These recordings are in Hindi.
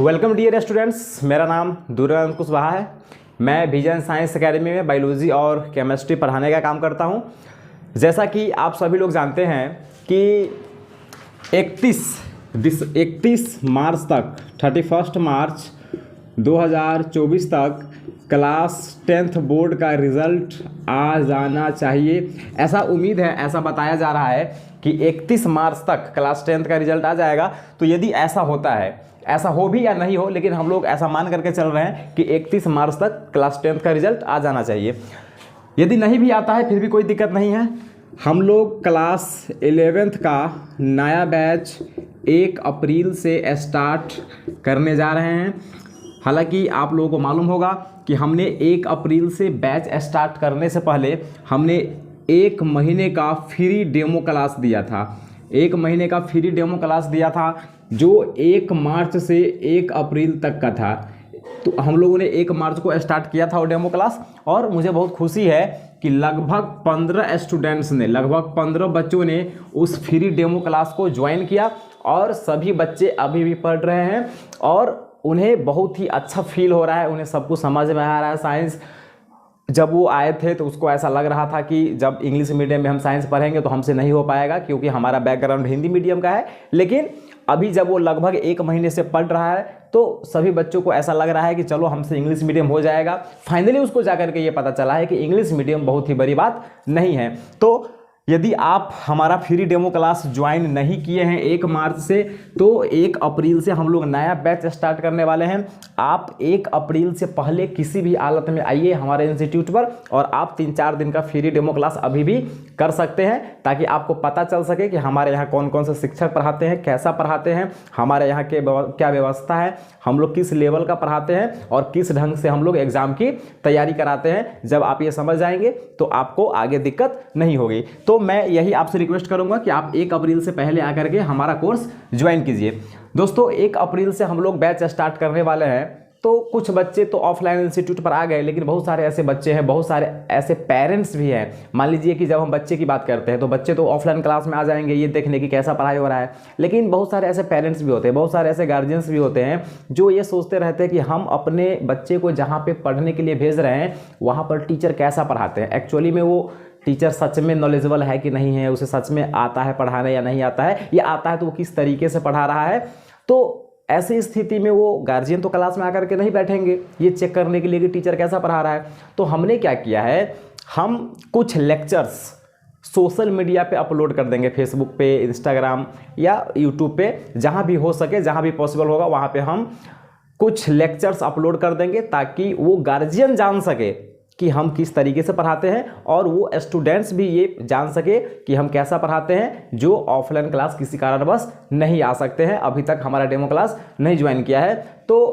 वेलकम डियर स्टूडेंट्स, मेरा नाम दुर्गानंद कुशवाहा है। मैं विजन साइंस एकेडमी में बायोलॉजी और केमिस्ट्री पढ़ाने का काम करता हूं। जैसा कि आप सभी लोग जानते हैं कि 31 मार्च तक 31 मार्च 2024 तक क्लास 10th बोर्ड का रिज़ल्ट आ जाना चाहिए। ऐसा उम्मीद है, ऐसा बताया जा रहा है कि 31 मार्च तक क्लास 10th का रिज़ल्ट आ जाएगा। तो यदि ऐसा होता है, ऐसा हो भी या नहीं हो, लेकिन हम लोग ऐसा मान करके चल रहे हैं कि 31 मार्च तक क्लास 10th का रिज़ल्ट आ जाना चाहिए। यदि नहीं भी आता है फिर भी कोई दिक्कत नहीं है। हम लोग क्लास 11th का नया बैच 1 अप्रैल से स्टार्ट करने जा रहे हैं। हालांकि आप लोगों को मालूम होगा कि हमने 1 अप्रैल से बैच स्टार्ट करने से पहले हमने 1 महीने का फ्री डेमो क्लास दिया था। 1 महीने का फ्री डेमो क्लास दिया था जो 1 मार्च से 1 अप्रैल तक का था। तो हम लोगों ने 1 मार्च को स्टार्ट किया था वो डेमो क्लास, और मुझे बहुत खुशी है कि लगभग 15 स्टूडेंट्स ने, लगभग 15 बच्चों ने उस फ्री डेमो क्लास को ज्वाइन किया और सभी बच्चे अभी भी पढ़ रहे हैं और उन्हें बहुत ही अच्छा फील हो रहा है। उन्हें सब कुछ समझ में आ रहा है। साइंस जब वो आए थे तो उसको ऐसा लग रहा था कि जब इंग्लिश मीडियम में हम साइंस पढ़ेंगे तो हमसे नहीं हो पाएगा, क्योंकि हमारा बैकग्राउंड हिंदी मीडियम का है। लेकिन अभी जब वो लगभग 1 महीने से पढ़ रहा है तो सभी बच्चों को ऐसा लग रहा है कि चलो हमसे इंग्लिश मीडियम हो जाएगा। फाइनली उसको जाकर के ये पता चला है कि इंग्लिश मीडियम बहुत ही बड़ी बात नहीं है। तो यदि आप हमारा फ्री डेमो क्लास ज्वाइन नहीं किए हैं 1 मार्च से, तो 1 अप्रैल से हम लोग नया बैच स्टार्ट करने वाले हैं। आप 1 अप्रैल से पहले किसी भी हालत में आइए हमारे इंस्टीट्यूट पर और आप 3-4 दिन का फ्री डेमो क्लास अभी भी कर सकते हैं, ताकि आपको पता चल सके कि हमारे यहाँ कौन कौन से शिक्षक पढ़ाते हैं, कैसा पढ़ाते हैं, हमारे यहाँ के क्या व्यवस्था है, हम लोग किस लेवल का पढ़ाते हैं और किस ढंग से हम लोग एग्जाम की तैयारी कराते हैं। जब आप ये समझ जाएंगे तो आपको आगे दिक्कत नहीं होगी। तो मैं यही आपसे रिक्वेस्ट करूंगा कि आप 1 अप्रैल से पहले आकर के हमारा कोर्स ज्वाइन कीजिए। दोस्तों 1 अप्रैल से हम लोग बैच स्टार्ट करने वाले हैं। तो कुछ बच्चे तो ऑफलाइन इंस्टीट्यूट पर आ गए, लेकिन बहुत सारे ऐसे बच्चे हैं, बहुत सारे ऐसे पेरेंट्स भी हैं। मान लीजिए कि जब हम बच्चे की बात करते हैं तो बच्चे तो ऑफलाइन क्लास में आ जाएंगे ये देखने की कैसा पढ़ाई हो रहा है, लेकिन बहुत सारे ऐसे पेरेंट्स भी होते हैं, बहुत सारे ऐसे गार्जियंस भी होते हैं जो ये सोचते रहते हैं कि हम अपने बच्चे को जहाँ पे पढ़ने के लिए भेज रहे हैं वहाँ पर टीचर कैसा पढ़ाते हैं, एक्चुअली में वो टीचर सच में नॉलेजेबल है कि नहीं है, उसे सच में आता है पढ़ाने या नहीं आता है, या आता है तो वो किस तरीके से पढ़ा रहा है। तो ऐसी स्थिति में वो गार्जियन तो क्लास में आकर के नहीं बैठेंगे ये चेक करने के लिए कि टीचर कैसा पढ़ा रहा है। तो हमने क्या किया है, हम कुछ लेक्चर्स सोशल मीडिया पे अपलोड कर देंगे, फेसबुक पे, इंस्टाग्राम या यूट्यूब पे, जहाँ भी हो सके, जहाँ भी पॉसिबल होगा वहाँ पे हम कुछ लेक्चर्स अपलोड कर देंगे, ताकि वो गार्जियन जान सके कि हम किस तरीके से पढ़ाते हैं और वो स्टूडेंट्स भी ये जान सके कि हम कैसा पढ़ाते हैं, जो ऑफलाइन क्लास किसी कारणवश नहीं आ सकते हैं, अभी तक हमारा डेमो क्लास नहीं ज्वाइन किया है। तो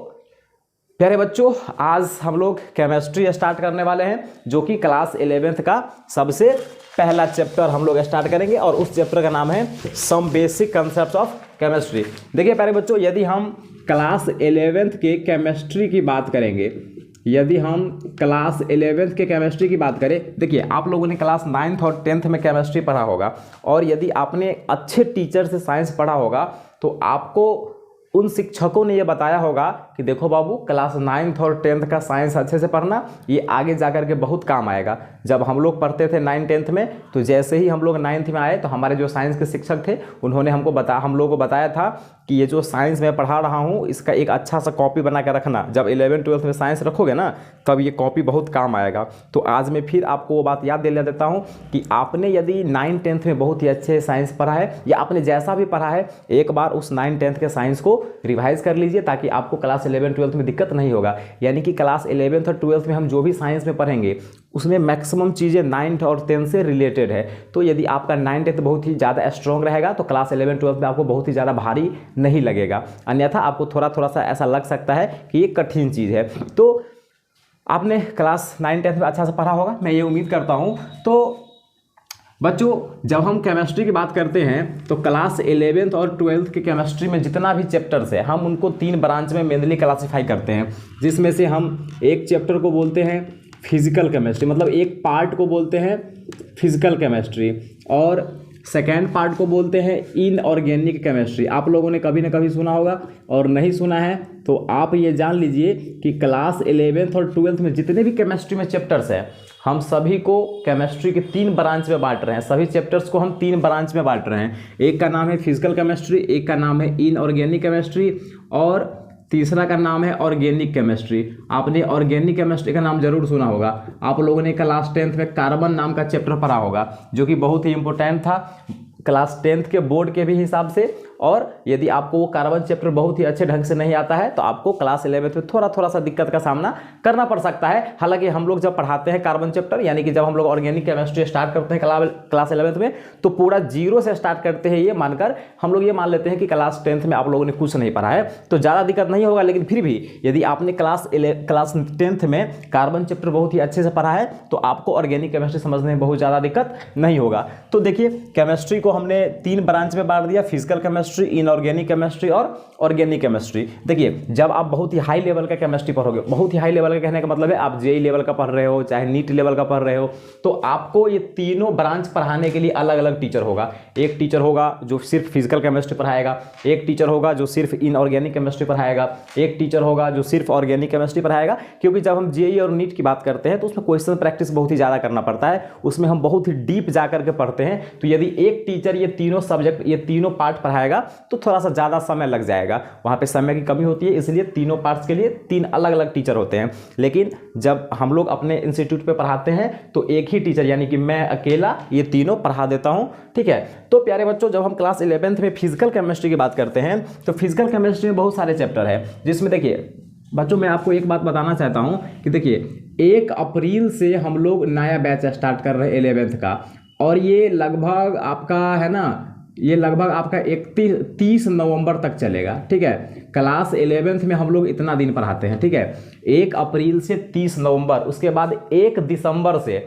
प्यारे बच्चों, आज हम लोग केमिस्ट्री स्टार्ट करने वाले हैं, जो कि क्लास 11th का सबसे पहला चैप्टर हम लोग स्टार्ट करेंगे, और उस चैप्टर का नाम है some basic concepts of chemistry. देखिए प्यारे बच्चों, यदि हम क्लास 11th के केमिस्ट्री की बात करेंगे, यदि हम क्लास 11th के केमिस्ट्री की बात करें, देखिए आप लोगों ने क्लास 9th और 10th में केमिस्ट्री पढ़ा होगा, और यदि आपने अच्छे टीचर से साइंस पढ़ा होगा तो आपको उन शिक्षकों ने ये बताया होगा कि देखो बाबू, क्लास 9th और 10th का साइंस अच्छे से पढ़ना, ये आगे जाकर के बहुत काम आएगा। जब हम लोग पढ़ते थे 9th 10th में, तो जैसे ही हम लोग 9th में आए तो हमारे जो साइंस के शिक्षक थे उन्होंने हम लोगों को बताया था कि ये जो साइंस मैं पढ़ा रहा हूँ इसका एक अच्छा सा कॉपी बना के रखना। जब 11th 12th में साइंस रखोगे ना, तब ये कॉपी बहुत काम आएगा। तो आज मैं फिर आपको वो बात याद दिला देता हूँ कि आपने यदि 9th 10th में बहुत ही अच्छे साइंस पढ़ा है, या आपने जैसा भी पढ़ा है, एक बार उस 9th 10th के साइंस को रिवाइज कर लीजिए, ताकि आपको क्लास 11th 12th में दिक्कत नहीं होगा। यानी कि क्लास 11th और 12th में हम जो भी साइंस में पढ़ेंगे उसमें मैक्सिमम चीज़ें 9th और 10th से रिलेटेड है। तो यदि आपका 9th 10th बहुत ही ज़्यादा स्ट्रॉन्ग रहेगा तो क्लास 11th 12th में आपको बहुत ही ज़्यादा भारी नहीं लगेगा, अन्यथा आपको थोड़ा थोड़ा सा ऐसा लग सकता है कि ये कठिन चीज़ है। तो आपने क्लास 9th 10th में अच्छा से पढ़ा होगा, मैं ये उम्मीद करता हूँ। तो बच्चों, जब हम केमिस्ट्री की बात करते हैं तो क्लास 11th और 12th के केमिस्ट्री में जितना भी चैप्टर्स है, हम उनको 3 ब्रांच में मेनली क्लासीफाई करते हैं, जिसमें से हम एक चैप्टर को बोलते हैं फिजिकल केमिस्ट्री, मतलब एक पार्ट को बोलते हैं फिजिकल केमिस्ट्री, और सेकेंड पार्ट को बोलते हैं इनऑर्गेनिक केमिस्ट्री। आप लोगों ने कभी ना कभी सुना होगा, और नहीं सुना है तो आप ये जान लीजिए कि क्लास 11th और 12th में जितने भी केमिस्ट्री में चैप्टर्स हैं, हम सभी को केमिस्ट्री के 3 ब्रांच में बांट रहे हैं। सभी चैप्टर्स को हम 3 ब्रांच में बांट रहे हैं। एक का नाम है फिजिकल केमिस्ट्री, एक का नाम है इनऑर्गेनिक केमिस्ट्री, और तीसरा का नाम है ऑर्गेनिक केमिस्ट्री। आपने ऑर्गेनिक केमिस्ट्री का नाम जरूर सुना होगा। आप लोगों ने क्लास 10th में कार्बन नाम का चैप्टर पढ़ा होगा, जो कि बहुत ही इंपॉर्टेंट था क्लास 10th के बोर्ड के भी हिसाब से। और यदि आपको वो कार्बन चैप्टर बहुत ही अच्छे ढंग से नहीं आता है तो आपको क्लास 11th में थोड़ा सा दिक्कत का सामना करना पड़ सकता है। हालांकि हम लोग जब पढ़ाते हैं कार्बन चैप्टर, यानी कि जब हम लोग ऑर्गेनिक केमिस्ट्री स्टार्ट करते हैं क्लास 11th में, तो पूरा 0 से स्टार्ट करते हैं। ये मानकर हम लोग ये मान लेते हैं कि क्लास 10th में आप लोगों ने कुछ नहीं पढ़ा है, तो ज़्यादा दिक्कत नहीं होगा। लेकिन फिर भी यदि आपने क्लास 10th में कार्बन चैप्टर बहुत ही अच्छे से पढ़ा है तो आपको ऑर्गेनिक केमिस्ट्री समझने में बहुत ज़्यादा दिक्कत नहीं होगा। तो देखिए, केमिस्ट्री को हमने 3 ब्रांच में बांट दिया, फिजिकल केमिस्ट्री, इनऑर्गेनिक केमिस्ट्री और ऑर्गेनिक केमिस्ट्री। देखिए, जब आप बहुत ही हाई लेवल का केमिस्ट्री पढ़ोगे, बहुत ही हाई लेवल का कहने का मतलब है आप जेई लेवल का पढ़ रहे हो, चाहे नीट लेवल का पढ़ रहे हो, तो आपको ये तीनों ब्रांच पढ़ाने के लिए अलग अलग टीचर होगा। एक टीचर होगा जो सिर्फ फिजिकल केमिस्ट्री पढ़ाएगा, एक टीचर होगा जो सिर्फ इनऑर्गेनिक केमिस्ट्री पढ़ाएगा, एक टीचर होगा जो सिर्फ ऑर्गेनिक केमिस्ट्री पढ़ाएगा। क्योंकि जब हम जेई और नीट की बात करते हैं तो उसमें क्वेश्चन प्रैक्टिस बहुत ही ज़्यादा करना पड़ता है, उसमें हम बहुत ही डीप जा करके पढ़ते हैं। तो यदि एक टीचर ये तीनों सब्जेक्ट, ये तीनों पार्ट पढ़ाएगा तो थोड़ा सा ज़्यादा समय लग जाएगा, वहाँ पे समय की कमी होती है। इसलिए तीनों पार्ट्स के लिए 3 अलग अलग टीचर होते हैं। लेकिन जब हम लोग अपने इंस्टीट्यूट पे पढ़ाते हैं तो एक ही टीचर, यानी कि मैं अकेला ये तीनों पढ़ा देता हूँ। ठीक है, तो प्यारे बच्चों, जब हम क्लास 11th में फिजिकल केमिस्ट्री की बात करते हैं तो फिजिकल केमिस्ट्री में बहुत सारे चैप्टर है, जिसमें देखिए बच्चों, मैं आपको एक बात बताना चाहता हूँ कि देखिए 1 अप्रैल से हम लोग नया बैच स्टार्ट कर रहे हैं 11th का, और ये लगभग आपका है ना, ये लगभग आपका 30 नवंबर तक चलेगा। ठीक है, क्लास 11th में हम लोग इतना दिन पढ़ाते हैं। ठीक है, 1 अप्रैल से 30 नवंबर, उसके बाद 1 दिसंबर से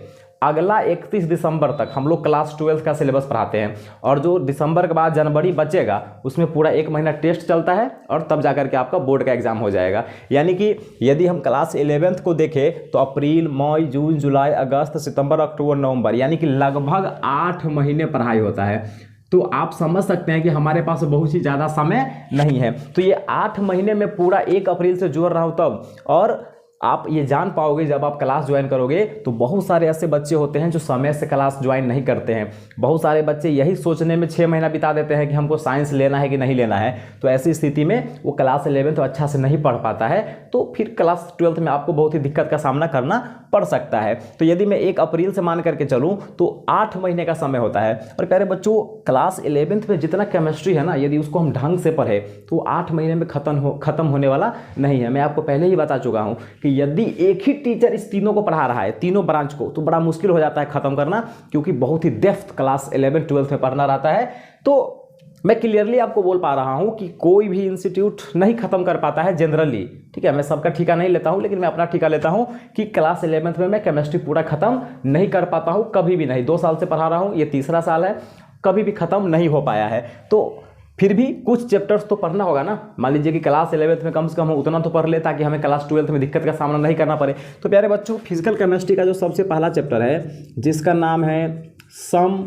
अगला 31 दिसंबर तक हम लोग क्लास 12th का सिलेबस पढ़ाते हैं। और जो दिसंबर के बाद जनवरी बचेगा उसमें पूरा 1 महीना टेस्ट चलता है, और तब जाकर के आपका बोर्ड का एग्जाम हो जाएगा। यानी कि यदि हम क्लास 11th को देखें तो अप्रैल, मई, जून, जुलाई, अगस्त, सितंबर, अक्टूबर, नवंबर, यानी कि लगभग 8 महीने पढ़ाई होता है। तो आप समझ सकते हैं कि हमारे पास बहुत ही ज़्यादा समय नहीं है। तो ये 8 महीने में पूरा 1 अप्रैल से जोड़ रहा हूँ तब, और आप ये जान पाओगे जब आप क्लास ज्वाइन करोगे तो बहुत सारे ऐसे बच्चे होते हैं जो समय से क्लास ज्वाइन नहीं करते हैं। बहुत सारे बच्चे यही सोचने में 6 महीना बिता देते हैं कि हमको साइंस लेना है कि नहीं लेना है। तो ऐसी स्थिति में वो क्लास 11 तो अच्छा से नहीं पढ़ पाता है, तो फिर क्लास 12th में आपको बहुत ही दिक्कत का सामना करना पड़ सकता है। तो यदि मैं 1 अप्रैल से मान करके चलूँ तो 8 महीने का समय होता है। और प्यारे बच्चों, क्लास 11th में जितना केमिस्ट्री है ना, यदि उसको हम ढंग से पढ़े तो 8 महीने में खत्म होने वाला नहीं है। मैं आपको पहले ही बता चुका हूँ कि यदि एक ही टीचर इस तीनों को पढ़ा रहा है, तीनों ब्रांच को, तो बड़ा मुश्किल हो जाता है खत्म करना, क्योंकि बहुत ही डेप्थ क्लास 11 12th में पढ़ना रहता है। तो मैं क्लियरली आपको बोल पा रहा हूं कि कोई भी इंस्टीट्यूट नहीं खत्म कर पाता है जनरली। ठीक है, मैं सबका ठेका नहीं लेता हूं, लेकिन मैं अपना ठेका लेता हूं कि क्लास 11th में मैं केमिस्ट्री पूरा खत्म नहीं कर पाता हूं, कभी भी नहीं। 2 साल से पढ़ा रहा हूं, ये तीसरा साल है, कभी भी खत्म नहीं हो पाया है। तो फिर भी कुछ चैप्टर्स तो पढ़ना होगा ना। मान लीजिए कि क्लास 11th में कम से कम हम उतना तो पढ़ ले ताकि हमें क्लास 12th में दिक्कत का सामना नहीं करना पड़े। तो प्यारे बच्चों, फिजिकल केमिस्ट्री का जो सबसे पहला चैप्टर है, जिसका नाम है some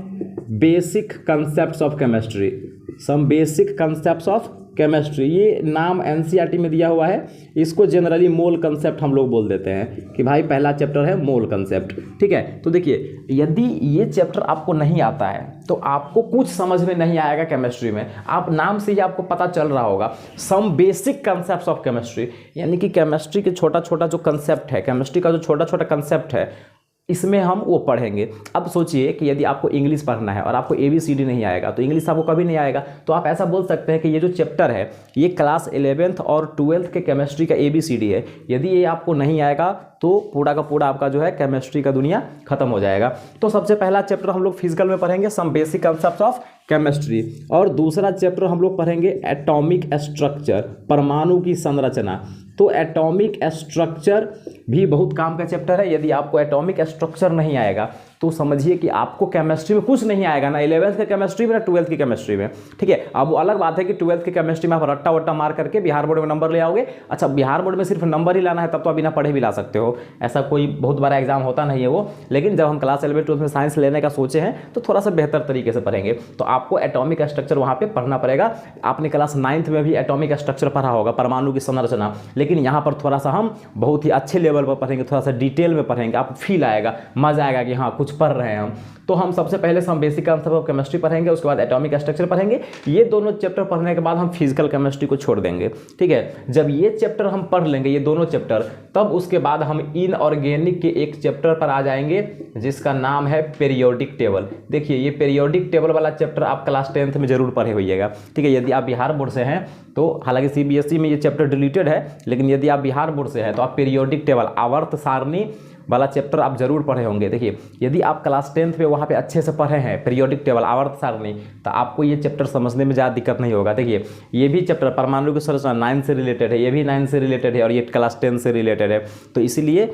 basic concepts of chemistry, some basic concepts of chemistry, ये नाम एनसीईआरटी में दिया हुआ है। इसको जनरली मोल कंसेप्ट हम लोग बोल देते हैं कि भाई पहला चैप्टर है मोल कंसेप्ट। ठीक है, तो देखिए, यदि ये चैप्टर आपको नहीं आता है तो आपको कुछ समझ में नहीं आएगा केमिस्ट्री में। आप नाम से ही आपको पता चल रहा होगा, some basic concepts of chemistry, यानी कि केमिस्ट्री के छोटा छोटा जो कंसेप्ट है, केमिस्ट्री का जो छोटा छोटा कंसेप्ट है, इसमें हम वो पढ़ेंगे। अब सोचिए कि यदि आपको इंग्लिश पढ़ना है और आपको ABCD नहीं आएगा, तो इंग्लिश आपको कभी नहीं आएगा, तो आप ऐसा बोल सकते हैं कि ये जो चैप्टर है ये क्लास 11th और 12th के केमिस्ट्री का ABCD है। यदि ये आपको नहीं आएगा तो पूरा का पूरा आपका जो है केमिस्ट्री का दुनिया खत्म हो जाएगा। तो सबसे पहला चैप्टर हम लोग फिजिकल में पढ़ेंगे, some basic concepts of chemistry, और दूसरा चैप्टर हम लोग पढ़ेंगे एटॉमिक स्ट्रक्चर, परमाणु की संरचना। तो एटॉमिक स्ट्रक्चर भी बहुत काम का चैप्टर है। यदि आपको एटॉमिक स्ट्रक्चर नहीं आएगा तो समझिए कि आपको केमिस्ट्री में कुछ नहीं आएगा ना 11th के केमिस्ट्री में ना 12th की केमिस्ट्री में, ठीक है। अब वो अलग बात है कि 12th की केमिस्ट्री में आप रट्टा वट्टा मार करके बिहार बोर्ड में नंबर ले आओगे। अच्छा, बिहार बोर्ड में सिर्फ नंबर ही लाना है, तब तो आप बिना पढ़े भी ला सकते हो, ऐसा कोई बहुत बड़ा एग्जाम होता नहीं है वो। लेकिन जब हम क्लास 11 12 में साइंस लेने का सोचे हैं तो थोड़ा सा बेहतर तरीके से पढ़ेंगे। तो आपको एटॉमिक स्ट्रक्चर वहाँ पे पढ़ना पड़ेगा। आपने क्लास 9th में भी एटॉमिक स्ट्रक्चर पढ़ा होगा, परमाणु की संरचना, लेकिन यहाँ पर थोड़ा सा हम बहुत ही अच्छे लेवल पर पढ़ेंगे, थोड़ा सा डिटेल में पढ़ेंगे, आपको फील आएगा, मजा आएगा कि हाँ कुछ पढ़ रहे हैं हम। तो हम सबसे पहले हम बेसिक कॉन्सेप्ट ऑफ केमिस्ट्री पढ़ेंगे, उसके बाद एटॉमिक स्ट्रक्चर पढ़ेंगे। ये दोनों चैप्टर पढ़ने के बाद हम फिजिकल केमिस्ट्री को छोड़ देंगे, ठीक है। जब ये चैप्टर हम पढ़ लेंगे, ये दोनों चैप्टर, तब उसके बाद हम इनऑर्गेनिक के एक चैप्टर पर आ जाएंगे जिसका नाम है पीरियोडिक टेबल। देखिए, ये पीरियोडिक टेबल वाला चैप्टर आप क्लास 10th में जरूर पढ़े होइएगा, ठीक है। यदि आप बिहार बोर्ड से हैं तो, हालांकि सीबीएसई में ये चैप्टर डिलीटेड है, लेकिन यदि आप बिहार बोर्ड से हैं तो आप पीरियोडिक टेबल, आवर्त सारणी वाला चैप्टर आप जरूर पढ़े होंगे। देखिए, यदि आप क्लास 10th में वहाँ पे अच्छे से पढ़े हैं पीरियोडिक टेबल, आवर्त सारणी, तो आपको ये चैप्टर समझने में ज़्यादा दिक्कत नहीं होगा। देखिए, ये भी चैप्टर परमाणु की संरचना 9 से रिलेटेड है, ये भी 9 से रिलेटेड है और ये क्लास 10 से रिलेटेड है। तो इसीलिए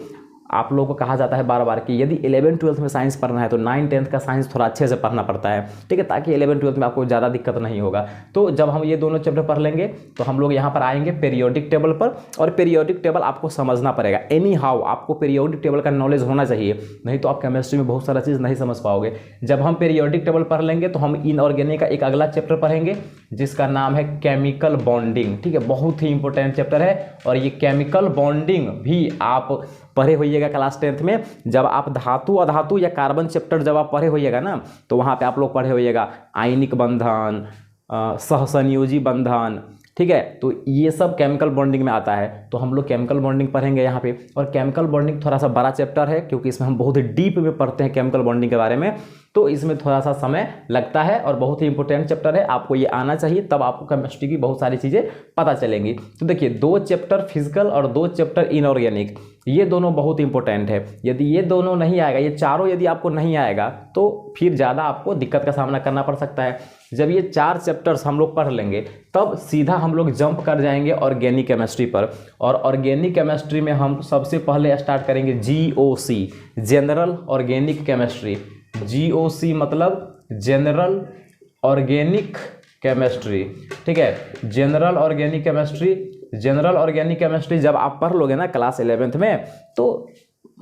आप लोगों को कहा जाता है बार बार कि यदि 11 12 में साइंस पढ़ना है तो 9 10 का साइंस थोड़ा अच्छे से पढ़ना पड़ता है, ठीक है, ताकि 11 12 में आपको ज़्यादा दिक्कत नहीं होगा। तो जब हम ये दोनों चैप्टर पढ़ लेंगे तो हम लोग यहाँ पर आएंगे पीरियोडिक टेबल पर, और पीरियोडिक टेबल आपको समझना पड़ेगा। एनी हाउ आपको पीरियोडिक टेबल का नॉलेज होना चाहिए, नहीं तो आप केमिस्ट्री में बहुत सारा चीज़ नहीं समझ पाओगे। जब हम पीरियोडिक टेबल पढ़ लेंगे तो हम इनऑर्गेनिक का एक अगला चैप्टर पढ़ेंगे जिसका नाम है केमिकल बॉन्डिंग, ठीक है। बहुत ही इंपॉर्टेंट चैप्टर है, और ये केमिकल बॉन्डिंग भी आप पढ़े होइएगा क्लास 10th में। जब आप धातु अधातु या कार्बन चैप्टर जब आप पढ़े होइएगा ना, तो वहाँ पे आप लोग पढ़े होइएगा आयनिक बंधन, सहसंयोजी बंधन, ठीक है। तो ये सब केमिकल बॉन्डिंग में आता है, तो हम लोग केमिकल बॉन्डिंग पढ़ेंगे यहाँ पे। और केमिकल बॉन्डिंग थोड़ा सा बड़ा चैप्टर है, क्योंकि इसमें हम बहुत ही डीप में पढ़ते हैं केमिकल बॉन्डिंग के बारे में, तो इसमें थोड़ा सा समय लगता है और बहुत ही इंपॉर्टेंट चैप्टर है। आपको ये आना चाहिए, तब आपको केमिस्ट्री की बहुत सारी चीज़ें पता चलेंगी। तो देखिए, 2 चैप्टर फिजिकल और 2 चैप्टर इनऑर्गेनिक, ये दोनों बहुत इंपॉर्टेंट है। यदि ये दोनों नहीं आएगा, ये चारों यदि आपको नहीं आएगा, तो फिर ज़्यादा आपको दिक्कत का सामना करना पड़ सकता है। जब ये 4 चैप्टर्स हम लोग पढ़ लेंगे, तब सीधा हम लोग जंप कर जाएंगे ऑर्गेनिक केमिस्ट्री पर। और ऑर्गेनिक केमिस्ट्री में हम सबसे पहले स्टार्ट करेंगे GOC, general organic chemistry. GOC मतलब जनरल ऑर्गेनिक केमिस्ट्री, ठीक है। General organic chemistry, general organic chemistry जब आप पढ़ लोगे ना क्लास 11th में, तो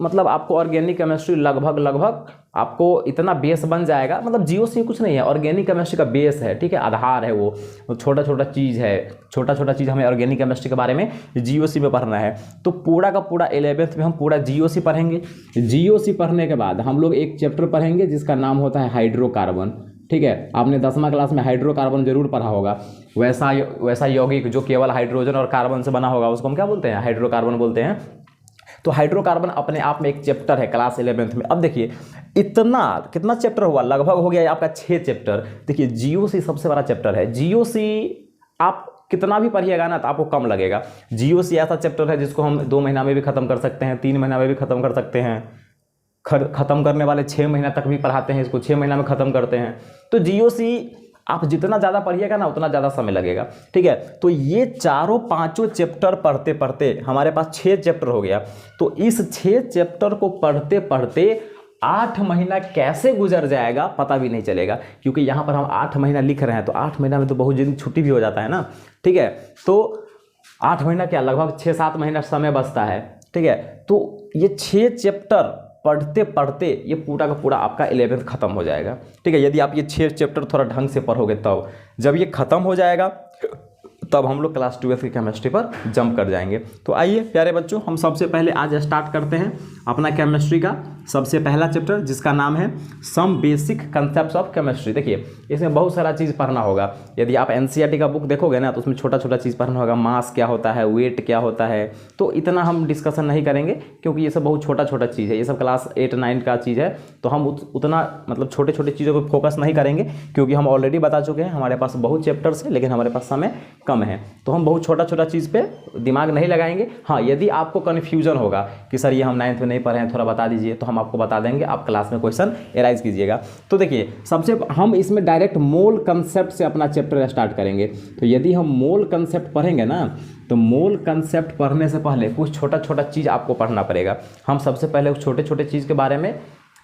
मतलब आपको ऑर्गेनिक केमिस्ट्री लगभग आपको इतना बेस बन जाएगा। मतलब GOC कुछ नहीं है, ऑर्गेनिक केमिस्ट्री का बेस है, ठीक है, आधार है, वो छोटा छोटा चीज़ है, छोटा छोटा चीज़ हमें ऑर्गेनिक केमिस्ट्री के बारे में GOC में पढ़ना है। तो पूरा का पूरा 11th में हम पूरा GOC पढ़ेंगे। GOC पढ़ने के बाद हम लोग एक चैप्टर पढ़ेंगे जिसका नाम होता है हाइड्रोकार्बन, ठीक है। आपने 10वां क्लास में हाइड्रोकार्बन जरूर पढ़ा होगा। वैसा यौगिक जो केवल हाइड्रोजन और कार्बन से बना होगा, उसको हम क्या बोलते हैं? हाइड्रोकार्बन बोलते हैं। तो हाइड्रोकार्बन अपने आप में एक चैप्टर है क्लास 11th में। अब देखिए, इतना कितना चैप्टर हुआ, लगभग हो गया आपका 6 चैप्टर। देखिए, GOC सबसे बड़ा चैप्टर है। GOC आप कितना भी पढ़िएगा ना तो आपको कम लगेगा। GOC ऐसा चैप्टर है जिसको हम 2 महीना में भी खत्म कर सकते हैं, 3 महीना में भी खत्म कर सकते हैं। खत्म करने वाले 6 महीना तक भी पढ़ाते हैं, इसको 6 महीना में खत्म करते हैं। तो GOC आप जितना ज़्यादा पढ़िएगा ना उतना ज़्यादा समय लगेगा, ठीक है। तो ये चारों 5 चैप्टर पढ़ते पढ़ते हमारे पास 6 चैप्टर हो गया। तो इस 6 चैप्टर को पढ़ते पढ़ते 8 महीना कैसे गुजर जाएगा पता भी नहीं चलेगा, क्योंकि यहाँ पर हम 8 महीना लिख रहे हैं, तो 8 महीना में तो बहुत जल्दी छुट्टी भी हो जाता है ना, ठीक है। तो 8 महीना क्या, लगभग 6-7 महीना समय बचता है, ठीक है। तो ये 6 चैप्टर पढ़ते पढ़ते ये पूरा का पूरा आपका 11th खत्म हो जाएगा, ठीक है। यदि आप ये 6 चैप्टर थोड़ा ढंग से पढ़ोगे, तब जब ये खत्म हो जाएगा तब हम लोग क्लास 12 की केमिस्ट्री पर जंप कर जाएंगे। तो आइए प्यारे बच्चों, हम सबसे पहले आज स्टार्ट करते हैं अपना केमिस्ट्री का सबसे पहला चैप्टर, जिसका नाम है some basic concepts of chemistry. देखिए, इसमें बहुत सारा चीज़ पढ़ना होगा। यदि आप NCERT का बुक देखोगे ना, तो उसमें छोटा छोटा चीज़ पढ़ना होगा। मास क्या होता है, वेट क्या होता है, तो इतना हम डिस्कशन नहीं करेंगे, क्योंकि ये सब बहुत छोटा छोटा चीज़ है, ये सब क्लास 8-9 का चीज़ है। तो हम उतना मतलब छोटे छोटे चीज़ों पर फोकस नहीं करेंगे, क्योंकि हम ऑलरेडी बता चुके हैं हमारे पास बहुत चैप्टर्स है, लेकिन हमारे पास समय कम है। तो हम बहुत छोटा छोटा चीज़ पे दिमाग नहीं लगाएंगे। हाँ, यदि आपको कन्फ्यूजन होगा कि सर ये हम 9th में नहीं पढ़े हैं, थोड़ा बता दीजिए, तो हम आपको बता देंगे, आप क्लास में क्वेश्चन एराइज कीजिएगा। तो देखिए, सबसे हम इसमें डायरेक्ट मोल कंसेप्ट से अपना चैप्टर स्टार्ट करेंगे। तो यदि हम मोल कंसेप्ट पढ़ेंगे ना, तो मोल कंसेप्ट पढ़ने से पहले कुछ छोटा छोटा चीज़ आपको पढ़ना पड़ेगा। हम सबसे पहले उस छोटे छोटे चीज़ के बारे में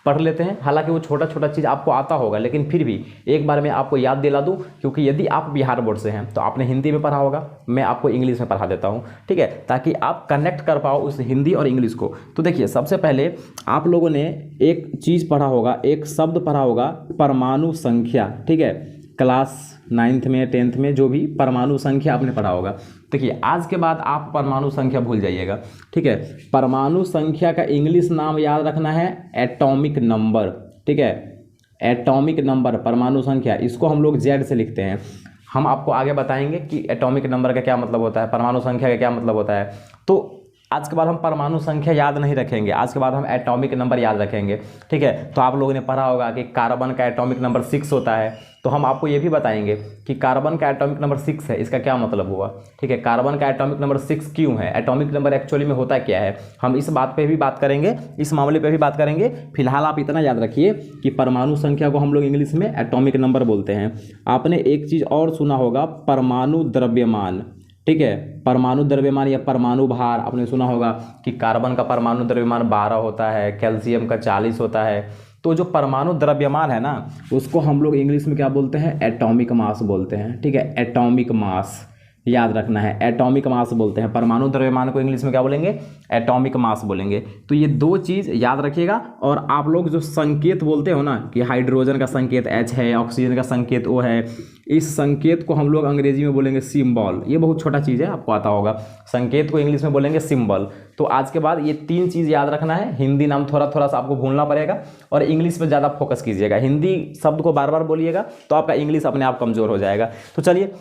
पढ़ लेते हैं। हालांकि वो छोटा छोटा चीज़ आपको आता होगा, लेकिन फिर भी एक बार मैं आपको याद दिला दूं, क्योंकि यदि आप बिहार बोर्ड से हैं तो आपने हिंदी में पढ़ा होगा, मैं आपको इंग्लिश में पढ़ा देता हूँ, ठीक है, ताकि आप कनेक्ट कर पाओ उस हिंदी और इंग्लिश को। तो देखिए, सबसे पहले आप लोगों ने एक चीज़ पढ़ा होगा, एक शब्द पढ़ा होगा, परमाणु संख्या, ठीक है, क्लास 9th में 10th में जो भी परमाणु संख्या आपने पढ़ा होगा। देखिए, आज के बाद आप परमाणु संख्या भूल जाइएगा, ठीक है। परमाणु संख्या का इंग्लिश नाम याद रखना है एटॉमिक नंबर, ठीक है, एटॉमिक नंबर, परमाणु संख्या, इसको हम लोग जेड से लिखते हैं। हम आपको आगे बताएंगे कि एटॉमिक नंबर का क्या मतलब होता है, परमाणु संख्या का क्या मतलब होता है। तो आज के बाद हम परमाणु संख्या याद नहीं रखेंगे, आज के बाद हम एटॉमिक नंबर याद रखेंगे, ठीक है। तो आप लोगों ने पढ़ा होगा कि कार्बन का एटॉमिक नंबर 6 होता है, तो हम आपको ये भी बताएंगे कि कार्बन का एटॉमिक नंबर 6 है, इसका क्या मतलब हुआ, ठीक है। कार्बन का एटॉमिक नंबर 6 क्यों है, एटॉमिक नंबर एक्चुअली में होता क्या है, हम इस बात पे भी बात करेंगे, इस मामले पे भी बात करेंगे। फिलहाल आप इतना याद रखिए कि परमाणु संख्या को हम लोग इंग्लिश में एटॉमिक नंबर बोलते हैं। आपने एक चीज़ और सुना होगा, परमाणु द्रव्यमान, ठीक है, परमाणु द्रव्यमान या परमाणु भार। आपने सुना होगा कि कार्बन का परमाणु द्रव्यमान 12 होता है, कैल्शियम का 40 होता है। तो जो परमाणु द्रव्यमान है ना, उसको हम लोग इंग्लिश में क्या बोलते हैं, एटॉमिक मास बोलते हैं, ठीक है, एटॉमिक मास याद रखना है, एटॉमिक मास बोलते हैं। परमाणु द्रव्यमान को इंग्लिश में क्या बोलेंगे, एटॉमिक मास बोलेंगे। तो ये दो चीज़ याद रखिएगा। और आप लोग जो संकेत बोलते हो ना कि हाइड्रोजन का संकेत H है, ऑक्सीजन का संकेत O है, इस संकेत को हम लोग अंग्रेजी में बोलेंगे सिंबल। ये बहुत छोटा चीज़ है, आपको आता होगा, संकेत को इंग्लिश में बोलेंगे सिंबल। तो आज के बाद ये 3 चीज़ याद रखना है। हिंदी नाम थोड़ा थोड़ा सा आपको भूलना पड़ेगा और इंग्लिश पर ज़्यादा फोकस कीजिएगा। हिंदी शब्द को बार बार बोलिएगा तो आपका इंग्लिश अपने आप कमज़ोर हो जाएगा। तो चलिए,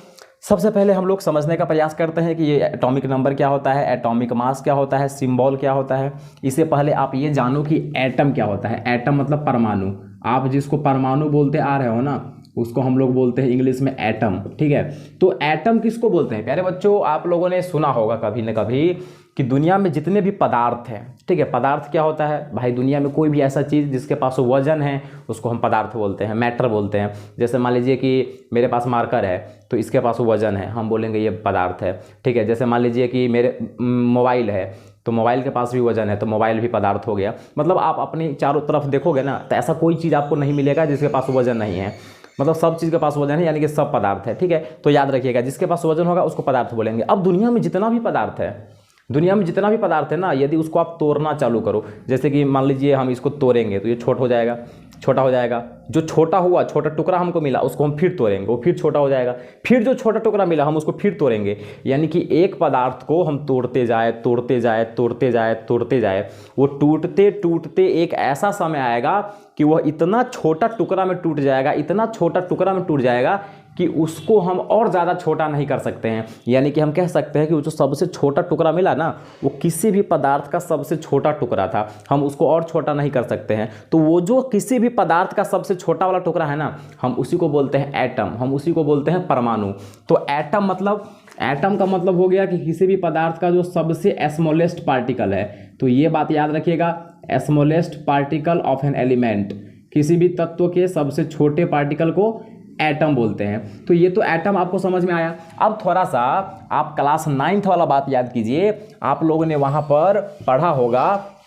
सबसे पहले हम लोग समझने का प्रयास करते हैं कि ये एटॉमिक नंबर क्या होता है, एटॉमिक मास क्या होता है, सिंबल क्या होता है। इससे पहले आप ये जानो कि एटम क्या होता है। एटम मतलब परमाणु। आप जिसको परमाणु बोलते आ रहे हो ना, उसको हम लोग बोलते हैं इंग्लिश में एटम, ठीक है। तो एटम किसको बोलते हैं प्यारे बच्चों, आप लोगों ने सुना होगा कभी न कभी कि दुनिया में जितने भी पदार्थ हैं, ठीक है, पदार्थ क्या होता है भाई, दुनिया में कोई भी ऐसा चीज़ जिसके पास वजन है उसको हम पदार्थ बोलते हैं, मैटर बोलते हैं। जैसे मान लीजिए कि मेरे पास मार्कर है तो इसके पास वजन है, हम बोलेंगे ये पदार्थ है, ठीक है। जैसे मान लीजिए कि मेरे मोबाइल है तो मोबाइल के पास भी वजन है तो मोबाइल भी पदार्थ हो गया। मतलब आप अपनी चारों तरफ देखोगे ना तो ऐसा कोई चीज़ आपको नहीं मिलेगा जिसके पास वजन नहीं है। मतलब सब चीज़ के पास वजन है, यानी कि सब पदार्थ है, ठीक है। तो याद रखिएगा, जिसके पास वजन होगा उसको पदार्थ बोलेंगे। अब दुनिया में जितना भी पदार्थ है, दुनिया में जितना भी पदार्थ है ना, यदि उसको आप तोड़ना चालू करो, जैसे कि मान लीजिए हम इसको तोड़ेंगे तो ये छोटा हो जाएगा, छोटा हो जाएगा। जो छोटा हुआ, छोटा टुकड़ा हमको मिला उसको हम फिर तोड़ेंगे, वो फिर छोटा हो जाएगा। फिर जो छोटा टुकड़ा मिला हम उसको फिर तोड़ेंगे। यानी कि एक पदार्थ को हम तोड़ते जाए, तोड़ते जाए, तोड़ते जाए, तोड़ते जाए, वो टूटते टूटते एक ऐसा समय आएगा कि वह इतना छोटा टुकड़ा में टूट जाएगा, इतना छोटा टुकड़ा में टूट जाएगा कि उसको हम और ज़्यादा छोटा नहीं कर सकते हैं। यानी कि हम कह सकते हैं कि वो जो सबसे छोटा टुकड़ा मिला ना, वो किसी भी पदार्थ का सबसे छोटा टुकड़ा था, हम उसको और छोटा नहीं कर सकते हैं। तो वो जो किसी भी पदार्थ का सबसे छोटा वाला टुकड़ा है ना, हम उसी को बोलते हैं एटम, हम उसी को बोलते हैं परमाणु। तो एटम मतलब, एटम का मतलब हो गया कि किसी भी पदार्थ का जो सबसे स्मॉलेस्ट पार्टिकल है। तो ये बात याद रखिएगा, smallest particle of an element, किसी भी तत्व के सबसे छोटे पार्टिकल को एटम बोलते हैं। तो ये तो एटम आपको समझ में आया। अब थोड़ा सा आप क्लास 9th वाला बात याद कीजिए। आप लोगों ने वहाँ पर पढ़ा होगा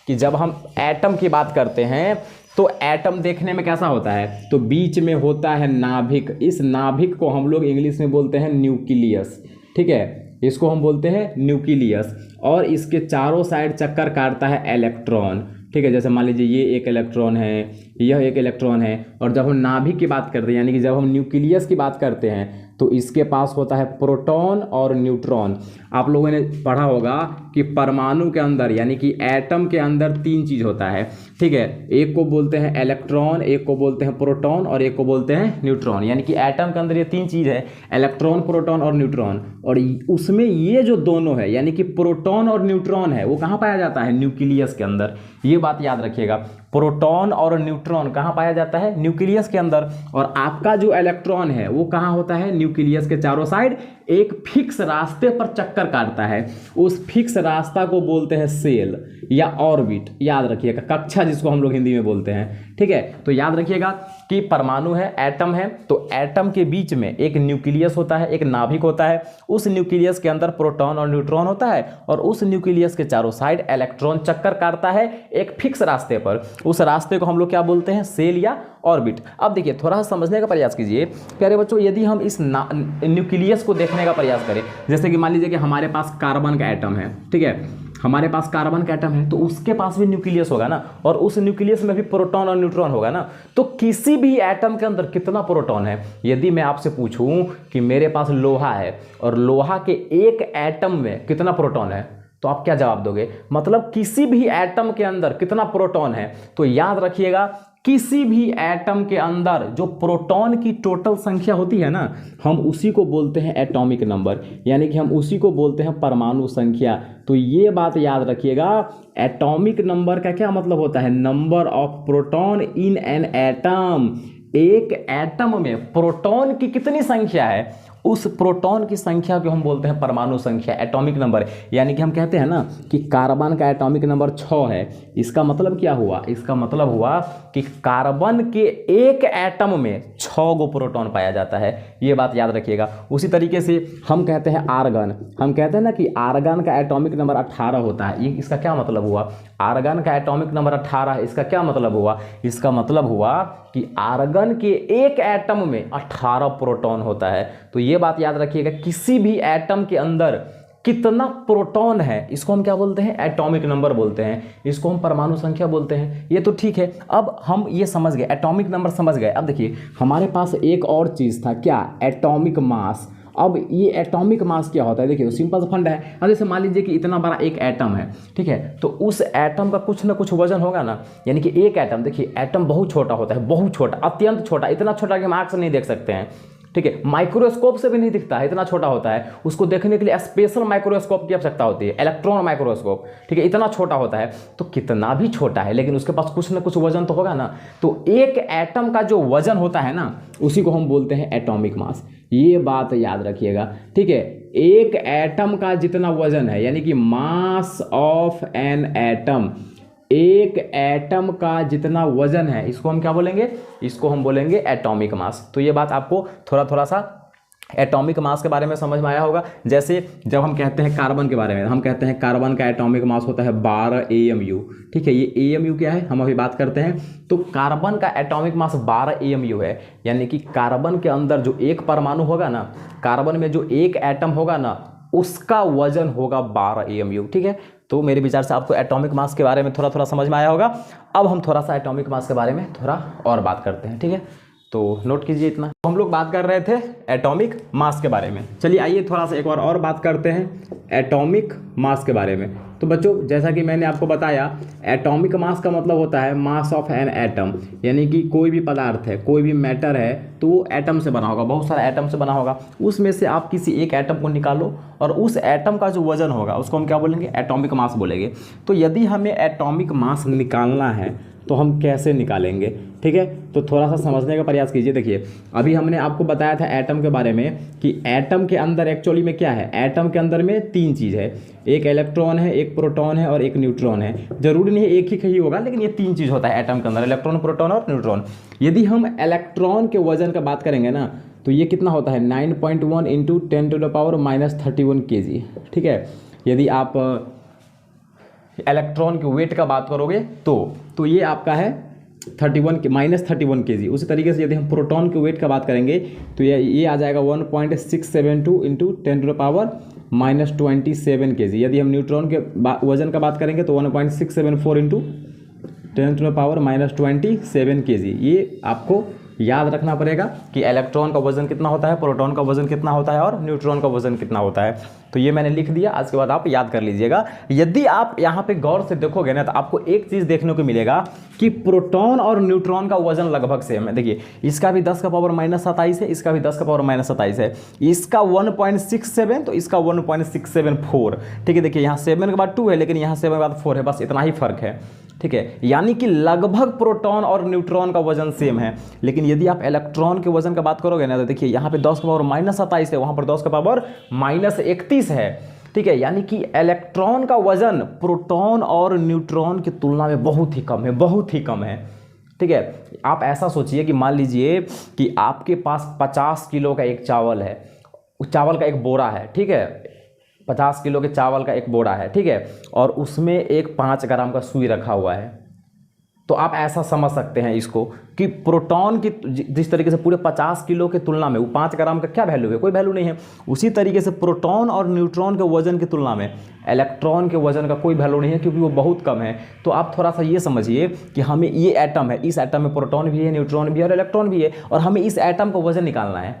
कि जब हम एटम की बात करते हैं तो एटम देखने में कैसा होता है, तो बीच में होता है नाभिक। इस नाभिक को हम लोग इंग्लिश में बोलते हैं न्यूक्लियस, ठीक है, इसको हम बोलते हैं न्यूक्लियस। और इसके चारों साइड चक्कर काटता है इलेक्ट्रॉन, ठीक है। जैसे मान लीजिए ये एक इलेक्ट्रॉन है, यह एक इलेक्ट्रॉन है। और जब हम नाभिक की बात करते हैं, यानी कि जब हम न्यूक्लियस की बात करते हैं, तो इसके पास होता है प्रोटॉन और न्यूट्रॉन। आप लोगों ने पढ़ा होगा कि परमाणु के अंदर, यानी कि एटम के अंदर 3 चीज़ होता है, ठीक है। एक को बोलते हैं इलेक्ट्रॉन, एक को बोलते हैं प्रोटॉन और एक को बोलते हैं न्यूट्रॉन। यानी कि एटम के अंदर ये 3 चीज़ है, इलेक्ट्रॉन, प्रोटॉन और न्यूट्रॉन। और उसमें ये जो दोनों है, यानी कि प्रोटॉन और न्यूट्रॉन है, वो कहाँ पाया जाता है, न्यूक्लियस के अंदर। ये बात याद रखिएगा, प्रोटॉन और न्यूट्रॉन कहाँ पाया जाता है, न्यूक्लियस के अंदर। और आपका जो इलेक्ट्रॉन है वो कहाँ होता है, न्यूक्लियस के चारों साइड एक फिक्स रास्ते पर चक्कर काटता है। उस फिक्स रास्ता को बोलते हैं सेल या ऑर्बिट, याद रखिएगा, कक्षा जिसको हम लोग हिंदी में बोलते हैं, ठीक है। तो याद रखिएगा कि परमाणु है, एटम है, तो एटम के बीच में एक न्यूक्लियस होता है, एक नाभिक होता है। उस न्यूक्लियस के अंदर प्रोटॉन और न्यूट्रॉन होता है और उस न्यूक्लियस के चारों साइड इलेक्ट्रॉन चक्कर काटता है एक फिक्स रास्ते पर। उस रास्ते को हम लोग क्या बोलते हैं? सेल या ऑर्बिट। अब देखिए थोड़ा सा समझने का प्रयास कीजिए प्यारे बच्चों, यदि हम इस न्यूक्लियस को देखने का प्रयास करें, जैसे कि मान लीजिए कि हमारे पास कार्बन का एटम है, ठीक है, हमारे पास कार्बन का एटम है, तो उसके पास भी न्यूक्लियस होगा ना, और उस न्यूक्लियस में भी प्रोटॉन और न्यूट्रॉन होगा ना। तो किसी भी एटम के अंदर कितना प्रोटॉन है? यदि मैं आपसे पूछूं कि मेरे पास लोहा है और लोहा के एक एटम में कितना प्रोटॉन है, तो आप क्या जवाब दोगे? मतलब किसी भी एटम के अंदर कितना प्रोटॉन है? तो याद रखिएगा, किसी भी एटम के अंदर जो प्रोटॉन की टोटल संख्या होती है ना, हम उसी को बोलते हैं एटॉमिक नंबर, यानी कि हम उसी को बोलते हैं परमाणु संख्या। तो ये बात याद रखिएगा, एटॉमिक नंबर का क्या मतलब होता है? Number of proton in an atom. एक एटम में प्रोटॉन की कितनी संख्या है, उस प्रोटॉन की संख्या को हम बोलते हैं परमाणु संख्या, एटॉमिक नंबर। यानी कि हम कहते हैं ना कि कार्बन का एटॉमिक नंबर 6 है, इसका मतलब क्या हुआ? इसका मतलब हुआ कि कार्बन के एक एटम में 6 गो प्रोटॉन पाया जाता है। ये बात याद रखिएगा। उसी तरीके से हम कहते हैं आर्गन, हम कहते हैं ना कि आर्गन का एटॉमिक नंबर 18 होता है। ये इसका क्या मतलब हुआ? आर्गन का एटॉमिक नंबर 18, इसका क्या मतलब हुआ? इसका मतलब हुआ कि आर्गन के एक एटम में 18 प्रोटॉन होता है। तो ये बात याद रखिएगा, किसी भी एटम के अंदर कितना प्रोटॉन है, इसको हम क्या बोलते हैं? एटॉमिक नंबर बोलते हैं, इसको हम परमाणु संख्या बोलते हैं। ये तो ठीक है, अब हम ये समझ गए, एटॉमिक नंबर समझ गए। अब देखिए हमारे पास एक और चीज़ था, क्या? Atomic mass. अब ये एटॉमिक मास क्या होता है? देखिए सिंपल सा फंड है। अब जैसे मान लीजिए कि इतना बड़ा एक एटम है, ठीक है, तो उस एटम का कुछ ना कुछ वजन होगा ना। यानी कि एक एटम, देखिए एटम बहुत छोटा होता है, बहुत छोटा, अत्यंत छोटा, इतना छोटा कि हम आँख से नहीं देख सकते हैं, ठीक है, माइक्रोस्कोप से भी नहीं दिखता है, इतना छोटा होता है। उसको देखने के लिए स्पेशल माइक्रोस्कोप की आवश्यकता होती है, इलेक्ट्रॉन माइक्रोस्कोप, ठीक है, इतना छोटा होता है। तो कितना भी छोटा है लेकिन उसके पास कुछ ना कुछ वजन तो होगा ना। तो एक एटम का जो वजन होता है ना, उसी को हम बोलते हैं एटॉमिक मास। ये बात याद रखिएगा, ठीक है। एक एटम का जितना वजन है, यानी कि मास ऑफ एन एटम, एक एटम का जितना वजन है, इसको हम क्या बोलेंगे? इसको हम बोलेंगे एटॉमिक मास। तो ये बात आपको थोड़ा सा एटॉमिक मास के बारे में समझ में आया होगा। जैसे जब हम कहते हैं कार्बन के बारे में, हम कहते हैं कार्बन का एटॉमिक मास होता है 12 AMU, ठीक है। ये AMU क्या है, हम अभी बात करते हैं। तो कार्बन का एटॉमिक मास 12 AMU है, यानी कि कार्बन के अंदर जो एक परमाणु होगा ना, कार्बन में जो एक एटम होगा ना, उसका वजन होगा 12 AMU, ठीक है। तो मेरे विचार से आपको एटॉमिक मास के बारे में थोड़ा समझ में आया होगा। अब हम थोड़ा सा एटॉमिक मास के बारे में थोड़ा और बात करते हैं, ठीक है। तो नोट कीजिए इतना, हम लोग बात कर रहे थे एटॉमिक मास के बारे में। चलिए आइए थोड़ा सा एक बार और बात करते हैं एटॉमिक मास के बारे में। तो बच्चों जैसा कि मैंने आपको बताया, एटॉमिक मास का मतलब होता है मास ऑफ एन एटम, यानी कि कोई भी पदार्थ है, कोई भी मैटर है, तो वो एटम से बना होगा, बहुत सारा एटम से बना होगा। उसमें से आप किसी एक एटम को निकालो और उस एटम का जो वजन होगा उसको हम क्या बोलेंगे? एटॉमिक मास बोलेंगे। तो यदि हमें एटॉमिक मास निकालना है तो हम कैसे निकालेंगे, ठीक है। तो थोड़ा सा समझने का प्रयास कीजिए। देखिए अभी हमने आपको बताया था एटम के बारे में कि एटम के अंदर एक्चुअली में क्या है, एटम के अंदर में 3 चीज़ है, एक इलेक्ट्रॉन है, एक प्रोटॉन है और एक न्यूट्रॉन है। जरूरी नहीं है एक ही होगा, लेकिन ये 3 चीज़ होता है एटम के अंदर, इलेक्ट्रॉन, प्रोटॉन और न्यूट्रॉन। यदि हम इलेक्ट्रॉन के वजन का बात करेंगे ना, तो ये कितना होता है? 9.1 × 10⁻³ kg, ठीक है। यदि आप इलेक्ट्रॉन के वेट का बात करोगे तो ये आपका है -31 kg। उसी तरीके से यदि हम प्रोटॉन के वेट का बात करेंगे तो ये आ जाएगा 1.672 × 10⁻27 kg। यदि हम न्यूट्रॉन के वजन का बात करेंगे तो 1.674 × 10⁻27 kg। ये आपको याद रखना पड़ेगा कि इलेक्ट्रॉन का वजन कितना होता है, प्रोटॉन का वजन कितना होता है और न्यूट्रॉन का वजन कितना होता है। तो ये मैंने लिख दिया, आज के बाद आप याद कर लीजिएगा। यदि आप यहाँ पे गौर से देखोगे ना, तो आपको एक चीज़ देखने को मिलेगा कि प्रोटॉन और न्यूट्रॉन का वजन लगभग सेम है। देखिए इसका भी 10⁻⁻27 है, इसका भी 10⁻⁻27 है, इसका 1.67 तो इसका 1.674, ठीक है। देखिए यहाँ 7 के बाद 2 है, लेकिन यहाँ 7 के बाद 4 है, बस इतना ही फर्क है, ठीक है। यानी कि लगभग प्रोटॉन और न्यूट्रॉन का वजन सेम है। लेकिन यदि आप इलेक्ट्रॉन के वजन का बात करोगे ना, तो देखिए यहाँ पे 10⁻⁻27 है, वहाँ पर 10⁻⁻31 है, ठीक है। यानी कि इलेक्ट्रॉन का वजन प्रोटॉन और न्यूट्रॉन की तुलना में बहुत ही कम है, बहुत ही कम है। ठीक है। आप ऐसा सोचिए कि मान लीजिए कि आपके पास 50 किलो का एक चावल है, उस चावल का एक बोरा है, ठीक है, 50 किलो के चावल का एक बोरा है, ठीक है, और उसमें एक 5 ग्राम का सुई रखा हुआ है। तो आप ऐसा समझ सकते हैं इसको कि प्रोटॉन की जिस तरीके से पूरे 50 किलो के तुलना में वो 5 ग्राम का क्या वैल्यू है, कोई वैल्यू नहीं है, उसी तरीके से प्रोटॉन और न्यूट्रॉन के वजन की तुलना में इलेक्ट्रॉन के वजन का कोई वैल्यू नहीं है, क्योंकि वो बहुत कम है। तो आप थोड़ा सा ये समझिए कि हमें ये एटम है, इस एटम में प्रोटॉन भी है, न्यूट्रॉन भी है और इलेक्ट्रॉन भी है, और हमें इस एटम का वजन निकालना है।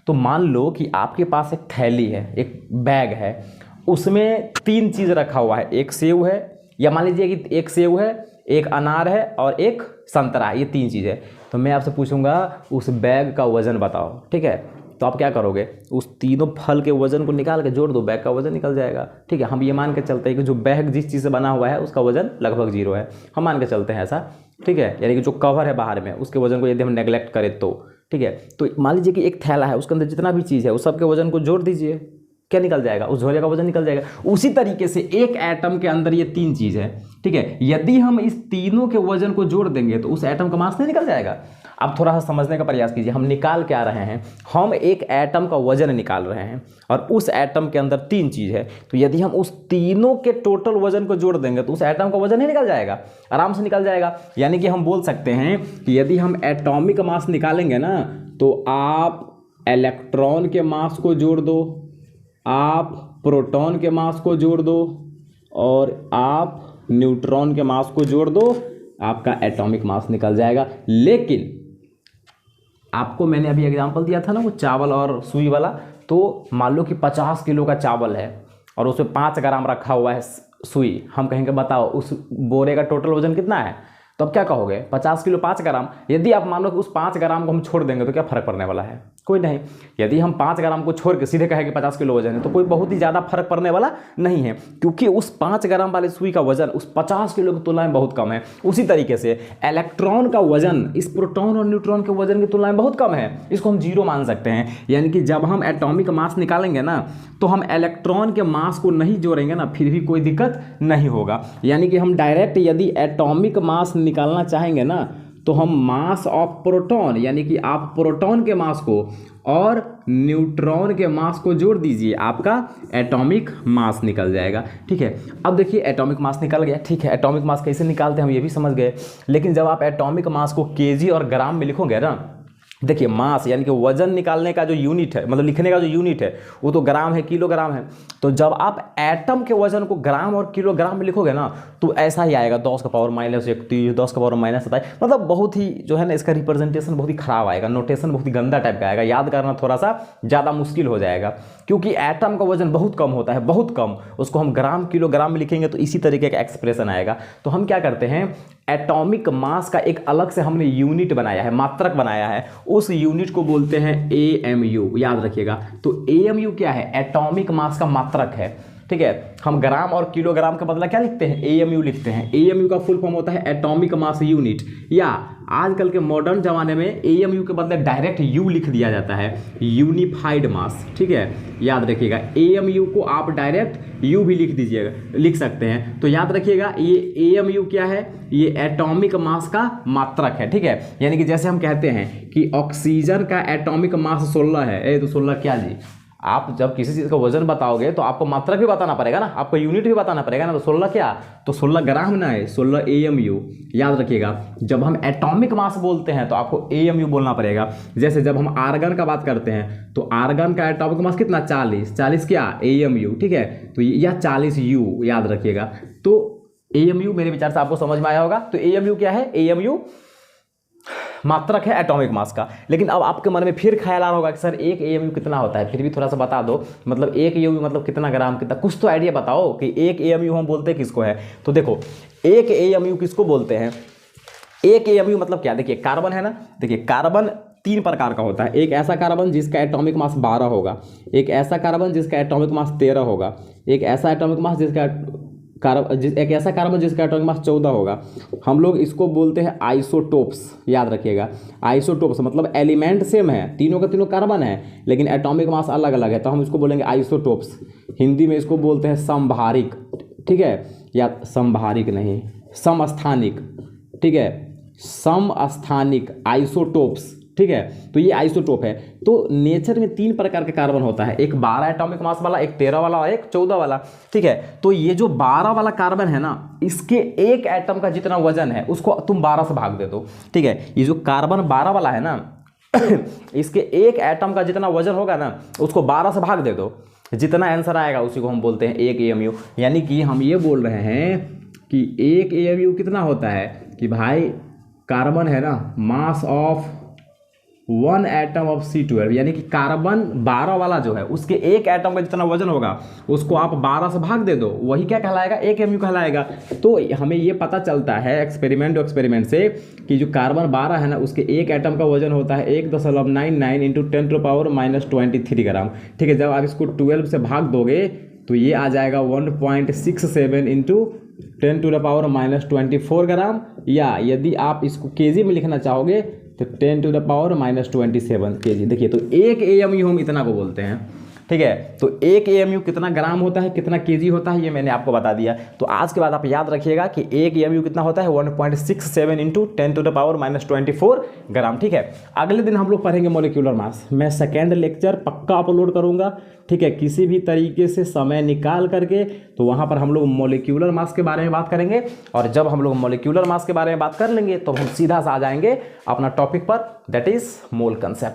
तो मान लो कि आपके पास एक थैली है, एक बैग है, उसमें 3 चीज़ रखा हुआ है, एक सेव है, या मान लीजिए कि एक सेव है, एक अनार है और एक संतरा, ये 3 चीज़ है। तो मैं आपसे पूछूंगा उस बैग का वजन बताओ, ठीक है। तो आप क्या करोगे, उस तीनों फल के वजन को निकाल के जोड़ दो, बैग का वजन निकल जाएगा, ठीक है। हम ये मान के चलते हैं कि जो बैग जिस चीज़ से बना हुआ है उसका वजन लगभग 0 है, हम मान के चलते हैं ऐसा, ठीक है। यानी कि जो कवर है बाहर में उसके वजन को यदि हम नेगलेक्ट करें तो, ठीक है। तो मान लीजिए कि एक थैला है, उसके अंदर जितना भी चीज़ है उस सब के वजन को जोड़ दीजिए, क्या निकल जाएगा, उस झोले का वजन निकल जाएगा। उसी तरीके से एक एटम के अंदर ये 3 चीज़ है, ठीक है, यदि हम इस तीनों के वजन को जोड़ देंगे तो उस एटम का मास नहीं निकल जाएगा। अब थोड़ा सा समझने का प्रयास कीजिए, हम निकाल क्या रहे हैं, हम एक एटम का वजन निकाल रहे हैं और उस एटम के अंदर 3 चीज़ है, तो यदि हम उस तीनों के टोटल वजन को जोड़ देंगे तो उस एटम का वजन ही निकल जाएगा, आराम से निकल जाएगा। यानी कि हम बोल सकते हैं कि यदि हम एटॉमिक मास निकालेंगे ना, तो आप इलेक्ट्रॉन के मास को जोड़ दो, आप प्रोटॉन के मास को जोड़ दो और आप न्यूट्रॉन के मास को जोड़ दो, आपका एटॉमिक मास निकल जाएगा। लेकिन आपको मैंने अभी एग्जांपल दिया था ना वो चावल और सुई वाला, तो मान लो कि 50 किलो का चावल है और उसमें 5 ग्राम रखा हुआ है सुई, हम कहेंगे बताओ उस बोरे का टोटल वजन कितना है, तो अब क्या कहोगे 50 किलो 5 ग्राम। यदि आप मान लो कि उस 5 ग्राम को हम छोड़ देंगे तो क्या फर्क पड़ने वाला है, कोई नहीं। यदि हम 5 ग्राम को छोड़ के सीधे कहेंगे 50 किलो वजन है तो कोई बहुत ही ज़्यादा फर्क पड़ने वाला नहीं है, क्योंकि उस 5 ग्राम वाले सुई का वजन उस 50 किलो की तुलना में बहुत कम है। उसी तरीके से इलेक्ट्रॉन का वजन इस प्रोटॉन और न्यूट्रॉन के वजन की तुलना में बहुत कम है, इसको हम 0 मान सकते हैं। यानी कि जब हम एटॉमिक मास निकालेंगे ना, तो हम इलेक्ट्रॉन के मास को नहीं जोड़ेंगे ना, फिर भी कोई दिक्कत नहीं होगा। यानी कि हम डायरेक्ट यदि एटॉमिक मास निकालना चाहेंगे ना, तो हम मास ऑफ प्रोटॉन, यानी कि आप प्रोटॉन के मास को और न्यूट्रॉन के मास को जोड़ दीजिए, आपका एटॉमिक मास निकल जाएगा, ठीक है। अब देखिए एटॉमिक मास निकल गया, ठीक है। एटॉमिक मास कैसे निकालते हैं हम ये भी समझ गए, लेकिन जब आप एटॉमिक मास को केजी और ग्राम में लिखोगे ना, देखिए मास यानी कि वजन निकालने का जो यूनिट है, मतलब लिखने का जो यूनिट है वो तो ग्राम है, किलोग्राम है। तो जब आप एटम के वजन को ग्राम और किलोग्राम में लिखोगे ना, तो ऐसा ही आएगा 10 का पावर -31, 10 का पावर -27, मतलब बहुत ही जो है ना इसका रिप्रेजेंटेशन बहुत ही खराब आएगा, नोटेशन बहुत ही गंदा टाइप का आएगा, याद करना थोड़ा सा ज़्यादा मुश्किल हो जाएगा, क्योंकि एटम का वजन बहुत कम होता है, बहुत कम। उसको हम ग्राम किलोग्राम में लिखेंगे तो इसी तरीके का एक्सप्रेशन आएगा। तो हम क्या करते हैं, एटॉमिक मास का एक अलग से हमने यूनिट बनाया है, मात्रक बनाया है, उस यूनिट को बोलते हैं AMU, याद रखिएगा। तो AMU क्या है, एटॉमिक मास का मात्रक है, ठीक है। हम ग्राम और किलोग्राम का बदला क्या लिखते हैं, AMU लिखते हैं। AMU का फुल फॉर्म होता है एटॉमिक मास यूनिट, या आजकल के मॉडर्न जमाने में AMU के बदले डायरेक्ट U लिख दिया जाता है, यूनिफाइड मास, ठीक है। याद रखिएगा AMU को आप डायरेक्ट U भी लिख दीजिएगा, लिख सकते हैं। तो याद रखिएगा ये AMU क्या है, ये एटॉमिक मास का मात्रक है, ठीक है। यानी कि जैसे हम कहते हैं कि ऑक्सीजन का एटॉमिक मास 16 है, तो 16 क्या जी, आप जब किसी चीज़ का वजन बताओगे तो आपको मात्रक भी बताना पड़ेगा ना, आपको यूनिट भी बताना पड़ेगा ना। तो 16 क्या, तो 16 ग्राम ना है, 16 AMU, याद रखिएगा। जब हम एटॉमिक मास बोलते हैं तो आपको AMU बोलना पड़ेगा। जैसे जब हम आर्गन का बात करते हैं तो आर्गन का एटॉमिक मास कितना, 40 क्या AMU, ठीक है। तो यह 40 U, याद रखिएगा। तो AMU मेरे विचार से आपको समझ में आया होगा। तो AMU क्या है, AMU मात्रक है एटॉमिक मास का। लेकिन अब आपके मन में फिर ख्याल आ रहा होगा कि सर 1 AMU कितना होता है, फिर भी थोड़ा सा बता दो, मतलब 1 AMU मतलब कितना ग्राम, कितना, कुछ तो आइडिया बताओ कि 1 AMU हम बोलते हैं किसको है। तो देखो 1 AMU किसको बोलते हैं, 1 AMU मतलब क्या, देखिए कार्बन है ना, देखिए कार्बन 3 प्रकार का होता है। एक ऐसा कार्बन जिसका एटॉमिक मास 12 होगा, एक ऐसा कार्बन जिसका एटॉमिक मास 13 होगा, एक ऐसा एटॉमिक मास एक ऐसा कार्बन जिसका एटॉमिक मास 14 होगा। हम लोग इसको बोलते हैं आइसोटोप्स, याद रखिएगा। आइसोटोप्स मतलब एलिमेंट सेम है, तीनों का तीनों कार्बन है, लेकिन एटॉमिक मास अलग अलग है, तो हम इसको बोलेंगे आइसोटोप्स। हिंदी में इसको बोलते हैं समभारिक, ठीक है, या समभारिक नहीं, समस्थानिक, ठीक है। समस्थानिक आइसोटोप्स, ठीक है। तो ये आइसोटोप है। तो नेचर में 3 प्रकार का कार्बन होता है, एक 12 एटॉमिक मास वाला, एक 13 वाला और एक 14 वाला, ठीक है। तो ये जो 12 वाला कार्बन है ना, इसके एक एटम का जितना वजन है उसको तुम 12 से भाग दे दो, ठीक है। ये जो कार्बन 12 वाला है ना इसके एक एटम का जितना वजन होगा ना उसको 12 से भाग दे दो, जितना आंसर आएगा उसी को हम बोलते हैं 1 AMU। यानी कि हम ये बोल रहे हैं कि 1 AMU कितना होता है कि भाई कार्बन है ना, mass of 1 atom of C12, यानी कि कार्बन 12 वाला जो है उसके एक एटम का जितना वजन होगा उसको आप 12 से भाग दे दो, वही क्या कहलाएगा, 1 AMU कहलाएगा। तो हमें ये पता चलता है एक्सपेरिमेंट से कि जो कार्बन 12 है ना उसके एक एटम का वजन होता है 1.99 इंटू 10⁻⁻23 ग्राम, ठीक है। जब आप इसको 12 से भाग दोगे तो ये आ जाएगा 1.67 इंटू 10⁻⁻24 ग्राम, या यदि आप इसको केजी में लिखना चाहोगे तो 10⁻⁻27 kg। देखिए, तो 1 AMU हम इतना को बोलते हैं, ठीक है। तो 1 AMU कितना ग्राम होता है, कितना केजी होता है, ये मैंने आपको बता दिया। तो आज के बाद आप याद रखिएगा कि 1 AMU कितना होता है, 1.67 इंटू 10⁻⁻24 ग्राम, ठीक है। अगले दिन हम लोग पढ़ेंगे मॉलिक्यूलर मास। मैं सेकेंड लेक्चर पक्का अपलोड करूंगा, ठीक है, किसी भी तरीके से समय निकाल करके। तो वहाँ पर हम लोग मॉलिक्यूलर मास के बारे में बात करेंगे, और जब हम लोग मॉलिक्यूलर मास के बारे में बात कर लेंगे तो हम सीधा सा आ जाएंगे अपना टॉपिक पर, दैट इज मोल कंसेप्ट।